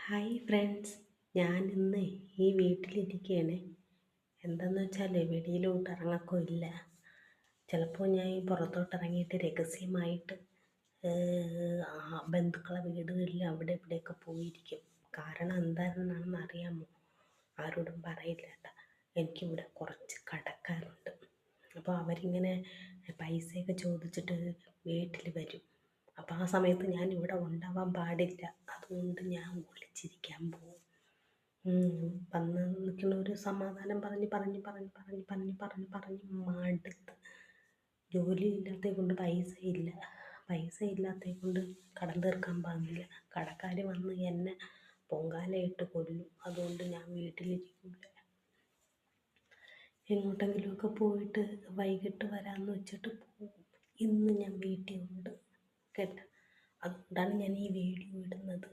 Hi friends, ഞാൻ ഇന്ന് ഈ വീട്ടിലിരിക്കുകയാണ്. എന്താന്ന് വെച്ചാൽ വെളിയിലോട്ട് ഇറങ്ങക്കോ ഇല്ല. ചിലപ്പോൾ ഞാൻ ഈ പുറത്തോട്ട് ഇറങ്ങിയിട്ട് രഹസ്യമായിട്ട് ബന്ധുക്കളെ വീടുകളിൽ അവിടെ ഇവിടെയൊക്കെ പോയിരിക്കും. കാരണം എന്താണെന്നാണെന്ന് അറിയാമോ? ആരോടും പറയില്ല കേട്ടോ. എനിക്കിവിടെ കുറച്ച് കടക്കാരുണ്ട്. അപ്പോൾ അവരിങ്ങനെ പൈസയൊക്കെ ചോദിച്ചിട്ട് വീട്ടിൽ വരും. അപ്പോൾ ആ സമയത്ത് ഞാൻ ഇവിടെ ഉണ്ടാവാൻ പാടില്ല. അതുകൊണ്ട് ഞാൻ ഒളിച്ചിരിക്കാൻ പോകും. വന്ന് നിൽക്കുന്ന ഒരു സമാധാനം പറഞ്ഞ് മടുത്ത്. ജോലി ഇല്ലാത്തത് കൊണ്ട് പൈസയില്ല. പൈസ ഇല്ലാത്തത് കൊണ്ട് കടം തീർക്കാൻ പാടില്ല. കടക്കാർ വന്ന് എന്നെ പൊങ്കാലയിട്ട് കൊല്ലും. അതുകൊണ്ട് ഞാൻ വീട്ടിലിരിക്കില്ല. എങ്ങോട്ടെങ്കിലുമൊക്കെ പോയിട്ട് വൈകിട്ട് വരാമെന്ന് വെച്ചിട്ട് പോകും. ഇന്ന് ഞാൻ വീട്ടിൽ ഉണ്ട് കേട്ടോ. അതുകൊണ്ടാണ് ഞാൻ ഈ വീഡിയോ ഇടുന്നത്.